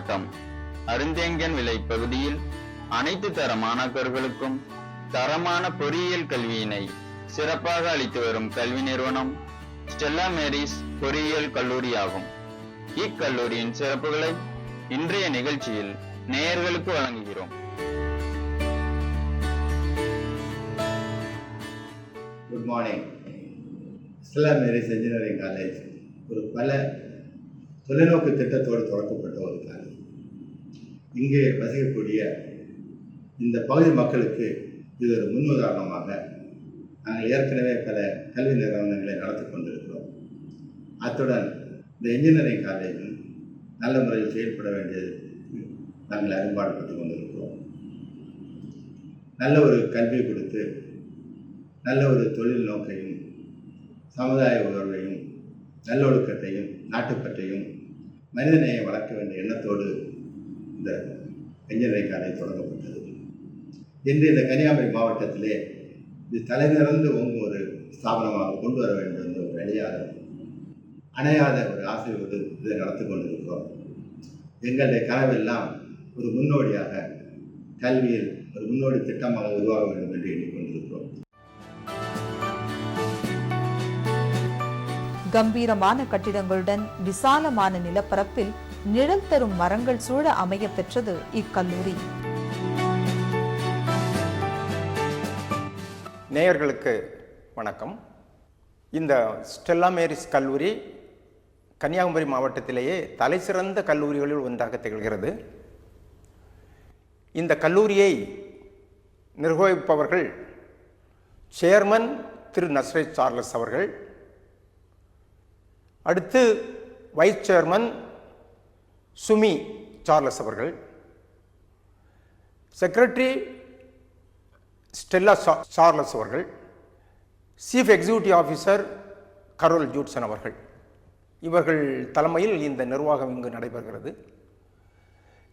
மாவட்டம் அருந்தேங்கன் விலை பகுதியில் அனைத்து தர மாணாக்கர்களுக்கும் தரமான பொறியியல் கல்வியினை சிறப்பாக அளித்து வரும் கல்வி நிறுவனம் ஸ்டெல்லா மேரிஸ் பொறியியல் கல்லூரி ஆகும். இக்கல்லூரியின் சிறப்புகளை இன்றைய நிகழ்ச்சியில் நேயர்களுக்கு வழங்குகிறோம். Good morning. Stella Maris engineering college ஒரு பல தொலைநோக்கு திட்டத்தோடு தொடக்கப்பட்ட ஒரு காலேஜ். இங்கே வசிக்கக்கூடிய இந்த பகுதி மக்களுக்கு இது ஒரு முன்னுதாரணமாக நாங்கள் ஏற்கனவே பல கல்வி நிறுவனங்களை நடத்தி கொண்டிருக்கிறோம். அத்துடன் இந்த இன்ஜினியரிங் காலேஜும் நல்ல முறையில் செயல்பட வேண்டியது நாங்கள் அரும்பாடுபட்டு கொண்டிருக்கிறோம். நல்ல ஒரு கல்வி கொடுத்து நல்ல ஒரு தொழில் நோக்கையும் சமுதாய உணர்வையும் நல்லொழுக்கத்தையும் நாட்டுப்பற்றையும் மனிதநேயம் வளர்க்க வேண்டிய எண்ணத்தோடு இந்த இன்ஜினியரிங் காலேஜ் தொடங்கப்பட்டது. இன்று இந்த கன்னியாகுமரி மாவட்டத்திலே இது தலைநிறந்து ஓங்கும் ஒரு ஸ்தாபனமாக கொண்டு வர வேண்டும் என்ற ஒரு அணையாத ஒரு ஆசையோடு இதை நடத்தி கொண்டிருக்கிறோம். எங்களுடைய கனவெல்லாம் ஒரு முன்னோடியாக கல்வியில் ஒரு முன்னோடி திட்டமாக உருவாக வேண்டும் என்று எண்ணிக்கொண்டிருக்கிறோம். கம்பீரமான கட்டிடங்களுடன் விசாலமான நிலப்பரப்பில் நிழல் தரும் மரங்கள் சூழ அமைய பெற்றது இக்கல்லூரி. நேயர்களுக்கு வணக்கம். இந்த ஸ்டெல்லா மேரிஸ் கல்லூரி கன்னியாகுமரி மாவட்டத்திலேயே தலைசிறந்த கல்லூரிகளில் ஒன்றாக திகழ்கிறது. இந்த கல்லூரியை நிர்வகிப்பவர்கள் சேர்மன் திரு நஸ்ரத் சார்லஸ் அவர்கள், அடுத்து வைஸ் சேர்மன் சுமி சார்லஸ் அவர்கள், செக்ரட்டரி ஸ்டெல்லா சார்லஸ் அவர்கள், chief executive officer Carol Judson அவர்கள். இவர்கள் தலைமையில் இந்த நிர்வாகம் இங்கு நடைபெறுகிறது.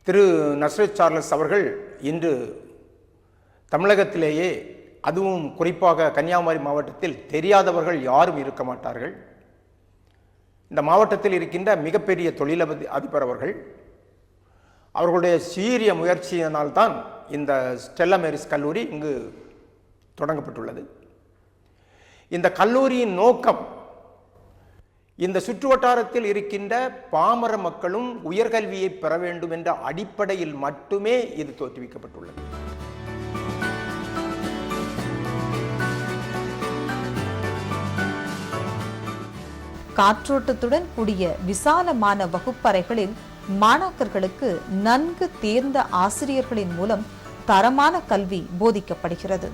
திரு நஸ்ரத் சார்லஸ் அவர்கள் இன்று தமிழகத்திலேயே, அதுவும் குறிப்பாக கன்னியாகுமரி மாவட்டத்தில் தெரியாதவர்கள் யாரும் இருக்க மாட்டார்கள். இந்த மாவட்டத்தில் இருக்கின்ற மிகப்பெரிய தொழிலதிபர் அவர்கள். அவர்களுடைய சீரிய முயற்சியினால்தான் இந்த ஸ்டெல்லா மேரிஸ் கல்லூரி இங்கு தொடங்கப்பட்டுள்ளது. இந்த கல்லூரியின் நோக்கம் இந்த சுற்று வட்டாரத்தில் இருக்கின்ற பாமர மக்களும் உயர்கல்வியை பெற வேண்டும் என்ற அடிப்படையில் மட்டுமே இது தோற்றுவிக்கப்பட்டுள்ளது. காற்றோட்டத்துடன் கூடிய விசாலமான வகுப்பறைகளில் மாணாக்கர்களுக்கு நன்கு தேர்ந்த ஆசிரியர்களின் மூலம் தரமான கல்வி போதிக்கப்படுகிறது.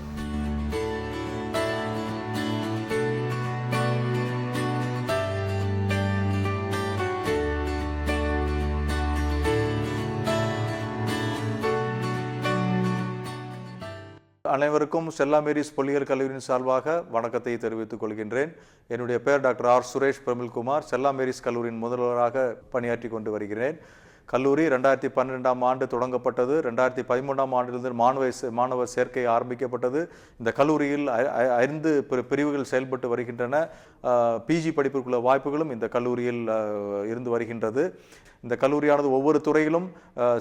அனைவருக்கும் ஸ்டெல்லா மேரிஸ் பொறியியல் கல்லூரியின் சார்பாக வணக்கத்தை தெரிவித்துக் கொள்கின்றேன். என்னுடைய பெயர் doctor R Suresh Pramilkumar. Stella Maris கல்லூரியின் முதல்வராக பணியாற்றி கொண்டு வருகிறேன். கல்லூரி 2012ஆம் ஆண்டு தொடங்கப்பட்டது. 2013ஆம் ஆண்டிலிருந்து மாணவர் சேர்க்கை ஆரம்பிக்கப்பட்டது. இந்த கல்லூரியில் 5 பிரிவுகள் செயல்பட்டு வருகின்றன. பிஜி படிப்பிற்குள்ள வாய்ப்புகளும் இந்த கல்லூரியில் இருந்து வருகின்றது. இந்த கல்லூரியானது ஒவ்வொரு துறையிலும்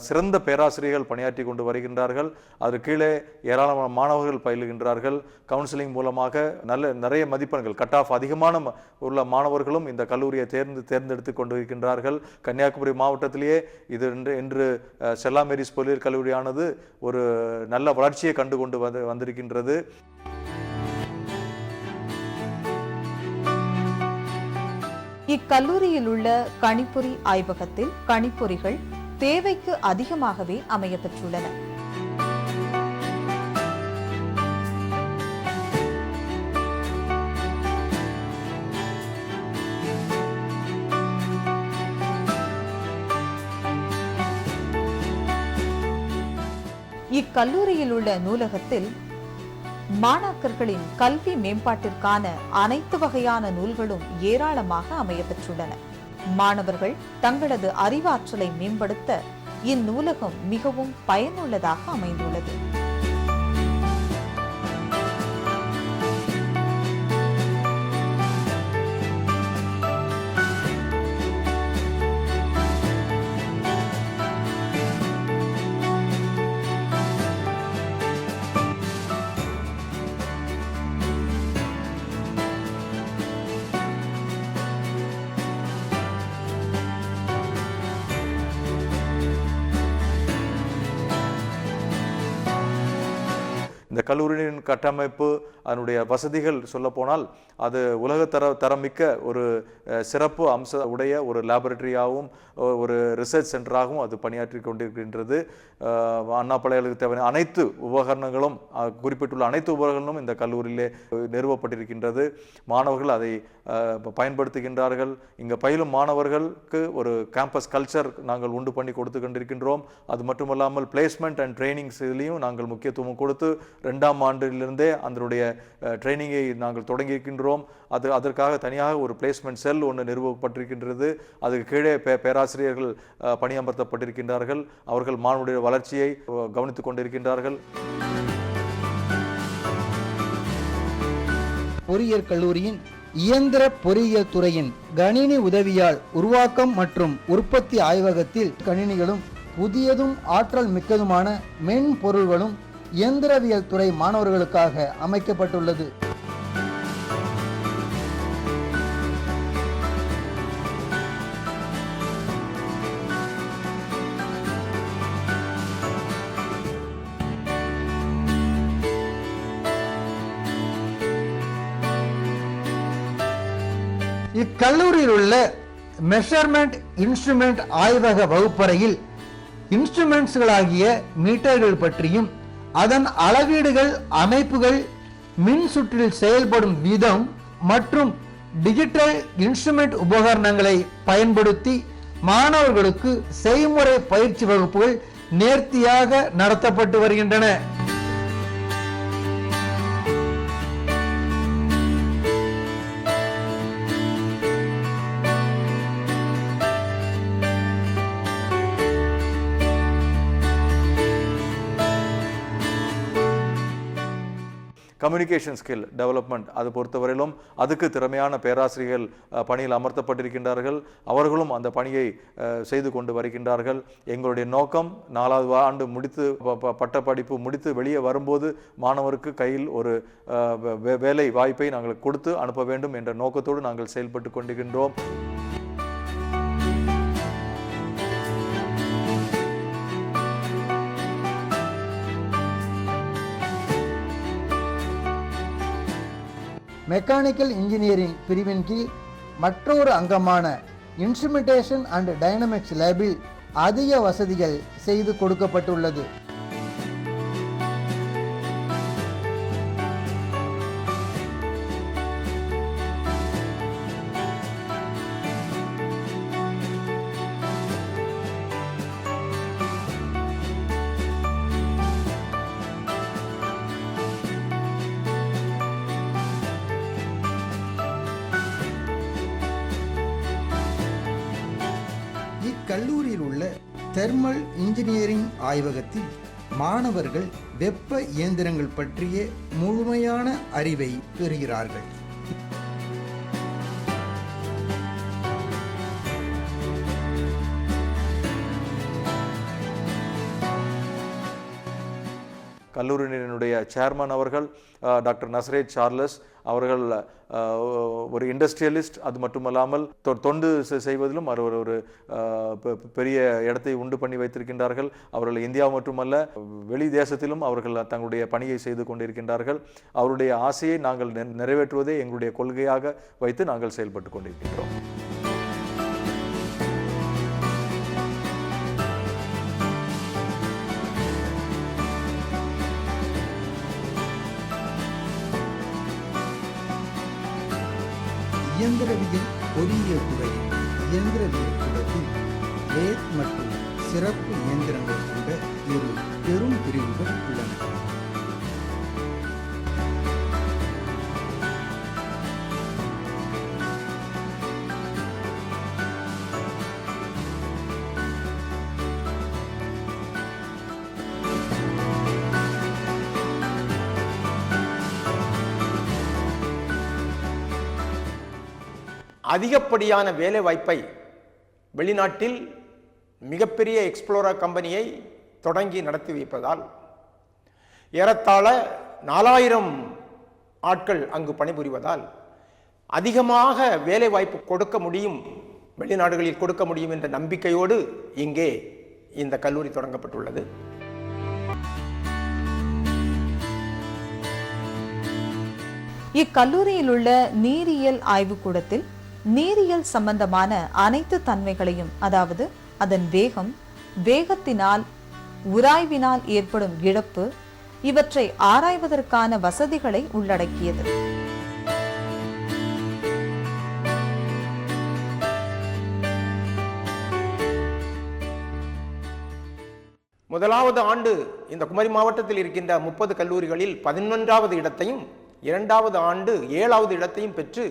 சிறந்த பேராசிரியர்கள் பணியாற்றி கொண்டு வருகின்றார்கள். அது கீழே ஏராளமான மாணவர்கள் பயிலுகின்றார்கள். கவுன்சிலிங் மூலமாக நிறைய மதிப்பெண்கள் கட் ஆஃப் அதிகமான உள்ள மாணவர்களும் இந்த கல்லூரியை தேர்ந்தெடுத்து கொண்டு இருக்கின்றார்கள். கன்னியாகுமரி மாவட்டத்திலேயே இது இன்று ஸ்டெல்லா மேரிஸ் பொறியியல் கல்லூரியானது ஒரு நல்ல வளர்ச்சியை கண்டு கொண்டு வந்திருக்கின்றது. இக்கல்லூரியில் உள்ள கணிப்பொறி ஆய்வகத்தில் கணிப்பொறிகள் தேவைக்கு அதிகமாகவே அமைய பெற்றுள்ளன. இக்கல்லூரியில் உள்ள நூலகத்தில் மாணாக்கர்களின் கல்வி மேம்பாட்டிற்கான அனைத்து வகையான நூல்களும் ஏராளமாக அமையப்பெற்றுள்ளன. மாணவர்கள் தங்களது அறிவாற்றலை மேம்படுத்த இந்நூலகம் மிகவும் பயனுள்ளதாக அமைந்துள்ளது. இந்த கல்லூரியின் கட்டமைப்பு, அதனுடைய வசதிகள் சொல்லப்போனால் அது உலக தரமிக்க ஒரு சிறப்பு அம்ச உடைய ஒரு லேபரட்டரியாகவும் ஒரு ரிசர்ச் சென்டராகவும் அது பணியாற்றி கொண்டிருக்கின்றது. அண்ணா பல்கலைக்கழகத்துக்கு தேவையான அனைத்து உபகரணங்களும், குறிப்பிட்டுள்ள அனைத்து உபகரணங்களும் இந்த கல்லூரியிலே நிறுவப்பட்டிருக்கின்றது. மாணவர்கள் அதை பயன்படுத்துகின்றார்கள். இங்கே பயிலும் மாணவர்களுக்கு ஒரு கேம்பஸ் கல்ச்சர் நாங்கள் உண்டு பண்ணி கொடுத்து கொண்டிருக்கின்றோம். அது மட்டுமல்லாமல் பிளேஸ்மெண்ட் அண்ட் ட்ரைனிங்ஸ் இதுலேயும் நாங்கள் முக்கியத்துவம் கொடுத்து 2ஆம் ஆண்டிலிருந்தே அதனுடைய ட்ரைனிங்கை நாங்கள் தொடங்கியிருக்கின்றோம். அதற்காக தனியாக ஒரு பிளேஸ்மெண்ட் செல் ஒன்று நிறுவப்பட்டிருக்கின்றது. அதுக்கு கீழே பேராசிரியர்கள் பணியமர்த்தப்பட்டிருக்கின்றார்கள். அவர்கள் மாணவருடைய வளர்ச்சியை கவனித்துக் கொண்டிருக்கின்றார்கள். பொறியியல் கல்லூரியின் இயந்திர பொறியியல் துறையின் கணினி உதவியால் உருவாக்கம் மற்றும் உற்பத்தி ஆய்வகத்தில் கணினிகளும் புதியதும் ஆற்றல் மிக்கதுமான மென்பொருள்களும் இயந்திரவியல் துறை மாணவர்களுக்காக அமைக்கப்பட்டுள்ளது. இக்கல்லூரியில் உள்ள மெஷர்மெண்ட் இன்ஸ்ட்ருமெண்ட் ஆய்வக வகுப்பறையில் இன்ஸ்ட்ருமெண்ட்ஸ்களாகிய மீட்டர்கள் பற்றியும் அதன் அளவீடுகள், அமைப்புகள், மின் சுற்றில் செயல்படும் விதம் மற்றும் டிஜிட்டல் இன்ஸ்ட்ருமெண்ட் உபகரணங்களை பயன்படுத்தி மாணவர்களுக்கு செய்முறை பயிற்சி வகுப்புகள் நேர்த்தியாக நடத்தப்பட்டு வருகின்றன. கம்யூனிகேஷன் ஸ்கில் டெவலப்மெண்ட் அது பொறுத்தவரையிலும் அதுக்கு திறமையான பேராசிரியர்கள் பணியில் அமர்த்தப்பட்டிருக்கின்றார்கள். அவர்களும் அந்த பணியை செய்து கொண்டு வருகின்றார்கள். எங்களுடைய நோக்கம் 4வது ஆண்டு முடித்து பட்டப்படிப்பு முடித்து வெளியே வரும்போது மாணவருக்கு கையில் ஒரு வேலை வாய்ப்பை நாங்கள் கொடுத்து அனுப்ப வேண்டும் என்ற நோக்கத்தோடு நாங்கள் செயல்பட்டு கொண்டிருக்கின்றோம். மெக்கானிக்கல் இன்ஜினியரிங் பிரிவின் கீழ் மற்றொரு அங்கமான இன்ஸ்ட்ருமெண்டேஷன் அண்ட் டைனமிக்ஸ் லேபில் அதிக வசதிகள் செய்து கொடுக்கப்பட்டுள்ளது. இக்கல்லூரியில் உள்ள தெர்மல் இன்ஜினியரிங் ஆய்வகத்தில் மாணவர்கள் வெப்ப இயந்திரங்கள் பற்றிய முழுமையான அறிவை பெறுகிறார்கள். கல்லூரியினுடைய சேர்மன் அவர்கள் டாக்டர் நஸ்ரேத் சார்லஸ் அவர்கள் ஒரு இண்டஸ்ட்ரியலிஸ்ட். அது மட்டுமல்லாமல் தொண்டு செய்வதிலும் அவர் ஒரு பெரிய இடத்தை உண்டு பண்ணி வைத்திருக்கின்றார்கள். அவர்கள் இந்தியா மட்டுமல்ல வெளி தேசத்திலும் அவர்கள் தங்களுடைய பணியை செய்து கொண்டிருக்கின்றார்கள். அவருடைய ஆசையை நாங்கள் நிறைவேற்றுவதே எங்களுடைய கொள்கையாக வைத்து நாங்கள் செயல்பட்டு கொண்டிருக்கின்றோம். இயந்திரவியல் பொறியியல் துறையின் இயந்திரவியல் கூடத்தில் லேத் மற்றும் சிறப்பு இயந்திரங்கள் கொண்ட இரு பெரும் பிரிவுகள் உள்ளன. அதிகப்படியான வேலை வாய்ப்பை வெளிநாட்டில் மிகப்பெரிய எக்ஸ்ப்ளோரர் கம்பெனியை தொடங்கி நடத்தி வைப்பதால் ஏறத்தாழ 4000 ஆட்கள் அங்கு பணிபுரிவதால் அதிகமாக வேலை வாய்ப்பு கொடுக்க முடியும், வெளிநாடுகளில் கொடுக்க முடியும் என்ற நம்பிக்கையோடு இங்கே இந்த கல்லூரி தொடங்கப்பட்டுள்ளது. இக்கல்லூரியில் உள்ள நீரியல் ஆய்வுக்கூடத்தில் நீரியல் சம்பந்தமான அனைத்து தன்மைகளையும், அதாவது அதன் வேகம், வேகத்தினால் உராய்வினால் ஏற்படும் இழப்பு, இவற்றை ஆராய்வதற்கான வசதிகளை உள்ளடக்கியது. முதலாவது ஆண்டு இந்த குமரி மாவட்டத்தில் இருக்கின்ற 30 கல்லூரிகளில் 11வது இடத்தையும், 2வது ஆண்டு 7வது இடத்தையும் பெற்று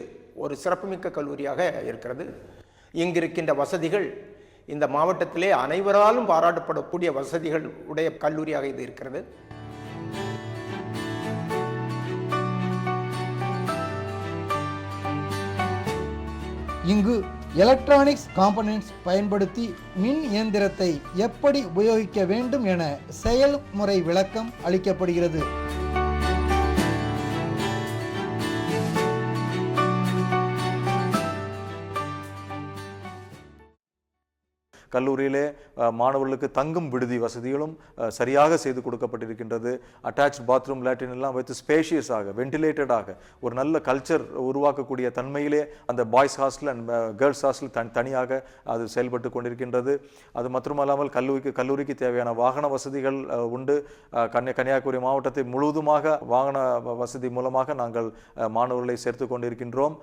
ஒரு சிறப்புமிக்க கல்லூரியாக இருக்கிறது. இங்கிருக்கின்ற வசதிகள் இந்த மாவட்டத்திலே அனைவராலும் பாராட்டப்படக்கூடிய வசதிகள் உடைய கல்லூரியாக இது இருக்கிறது. இங்கு எலக்ட்ரானிக்ஸ் காம்பனன்ட்ஸ் பயன்படுத்தி மின் இயந்திரத்தை எப்படி உபயோகிக்க வேண்டும் என செயல்முறை விளக்கம் அளிக்கப்படுகிறது. கல்லூரியிலே மாணவர்களுக்கு தங்கும் விடுதி வசதிகளும் சரியாக செய்து கொடுக்கப்பட்டிருக்கின்றது. அட்டாச் பாத்ரூம், லேட்ரின் எல்லாம் வைத்து ஸ்பேஷியஸாக, வென்டிலேட்டடாக ஒரு நல்ல கல்ச்சர் உருவாக்கக்கூடிய தன்மையிலே அந்த boys hostel and girls hostel தனியாக அது செயல்பட்டு கொண்டிருக்கின்றது. அது மட்டுமல்லாமல் கல்லூரிக்கு தேவையான வாகன வசதிகள் உண்டு. கன்னியாகுமரி மாவட்டத்தை முழுவதுமாக வாகன வசதி மூலமாக நாங்கள் மாணவர்களை சேர்த்து கொண்டிருக்கின்றோம்.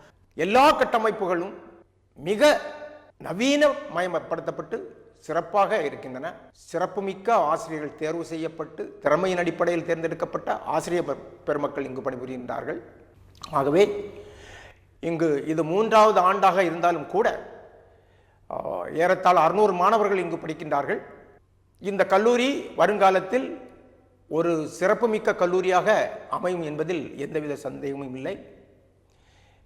எல்லா கட்டமைப்புகளும் மிக நவீனமயப்படுத்தப்பட்டு சிறப்பாக இருக்கின்றன. சிறப்புமிக்க ஆசிரியர்கள் தேர்வு செய்யப்பட்டு திறமையின் அடிப்படையில் தேர்ந்தெடுக்கப்பட்ட ஆசிரியர் பெருமக்கள் இங்கு பணிபுரிகின்றார்கள். ஆகவே இங்கு இது 3வது ஆண்டாக இருந்தாலும் கூட ஏறத்தாழ 600 மாணவர்கள் இங்கு படிக்கின்றார்கள். இந்த கல்லூரி வருங்காலத்தில் ஒரு சிறப்புமிக்க கல்லூரியாக அமையும் என்பதில் எந்தவித சந்தேகமும் இல்லை.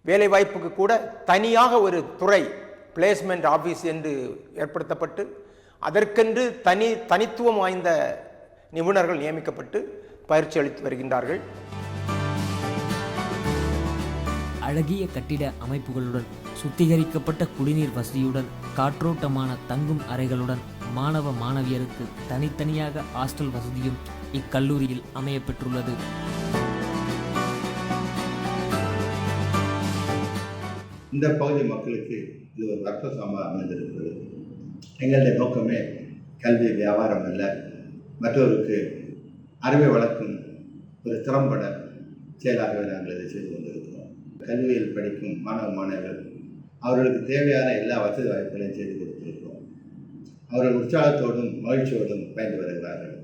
வேலைவாய்ப்புக்கு கூட தனியாக ஒரு துறை, பிளேஸ்மெண்ட் ஆஃபீஸ் என்று ஏற்படுத்தப்பட்டு அதற்கென்று தனித்துவம் வாய்ந்த நிபுணர்கள் நியமிக்கப்பட்டு பயிற்சி அளித்து வருகின்றார்கள். அழகிய கட்டிட அமைப்புகளுடன், சுத்திகரிக்கப்பட்ட குடிநீர் வசதியுடன், காற்றோட்டமான தங்கும் அறைகளுடன் மாணவ மாணவியருக்கு தனித்தனியாக ஹாஸ்டல் வசதியும் இக்கல்லூரியில் அமையப்பெற்றுள்ளது. இந்த பகுதி மக்களுக்கு இது ஒரு வரப்பிரசாதமாக அமைந்திருக்கிறது. எங்களுடைய நோக்கமே கல்வி வியாபாரம் அல்ல, மற்றவருக்கு அறிவை வளர்க்கும் ஒரு திறம்பட செயலாகவே நாங்கள் இதை செய்து கொண்டிருக்கிறோம். கல்வியில் படிக்கும் மாணவ மாணவர்கள் அவர்களுக்கு தேவையான எல்லா வசதி வாய்ப்புகளையும் செய்து கொடுத்திருக்கிறோம். அவர்கள் உற்சாகத்தோடும் மகிழ்ச்சியோடும் பயந்து வருகிறார்கள்.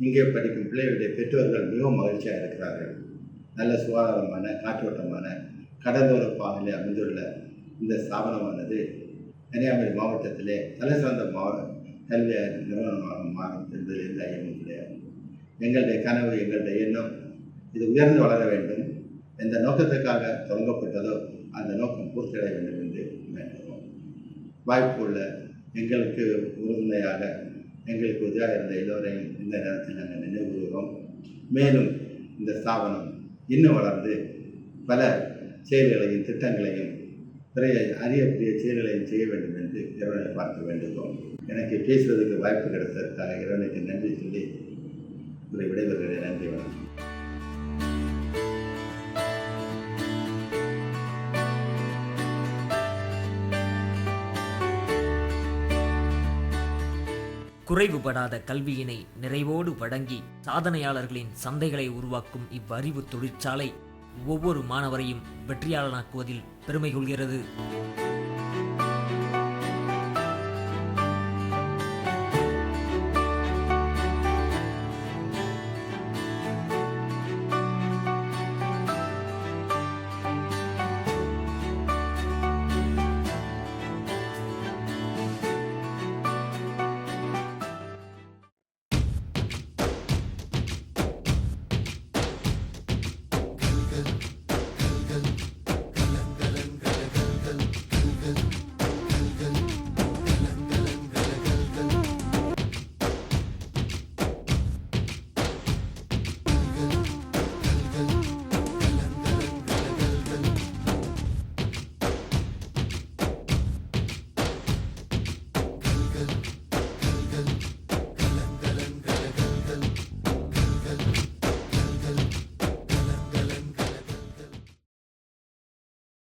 இங்கே படிக்கும் பிள்ளைகளுடைய பெற்றோர்கள் மிகவும் மகிழ்ச்சியாக இருக்கிறார்கள். நல்ல சுகாதாரமான, காற்றோட்டமான, கடலோர பாதையில் அமைந்துள்ள இந்த ஸ்தாபனமானது கன்னியாகுமரி மாவட்டத்திலே தலைசிறந்த கல்வி நிறுவனமாக மாறும் என்பதில் எந்த ஐயமும் கிடையாது. எங்களுடைய கனவு, எங்களுடைய எண்ணம் இது உயர்ந்து வளர வேண்டும். எந்த நோக்கத்துக்காக தொடங்கப்பட்டதோ அந்த நோக்கம் பூர்த்தியடைய வேண்டும் என்று வேண்டுகிறோம். வாய்ப்பு உள்ள எங்களுக்கு உறுதுணையாக எங்களுக்கு உதவியாக இருந்த எல்லோரையும் இந்த நேரத்தில் நாங்கள் நினைவு கூறுகிறோம். மேலும் இந்த ஸ்தாபனம் இன்னும் வளர்ந்து பல செயல்களையும் திட்டங்களையும் அறியக்கூடிய செயல்களையும் செய்ய வேண்டும் என்று இறைவனை பார்க்க வேண்டுகிறோம். எனக்கு பேசுவதற்கு வாய்ப்பு கிடைத்ததற்காக இறைவனுக்கு நன்றி சொல்லி விடைபெறுகிறேன். நன்றி, வணக்கம். குறைவுபடாத கல்வியினை நிறைவோடு வழங்கி சாதனையாளர்களின் சந்தைகளை உருவாக்கும் இவ்வறிவு தொழிற்சாலை ஒவ்வொரு மாணவரையும் வெற்றியாளனாக்குவதில் பெருமை கொள்கிறது.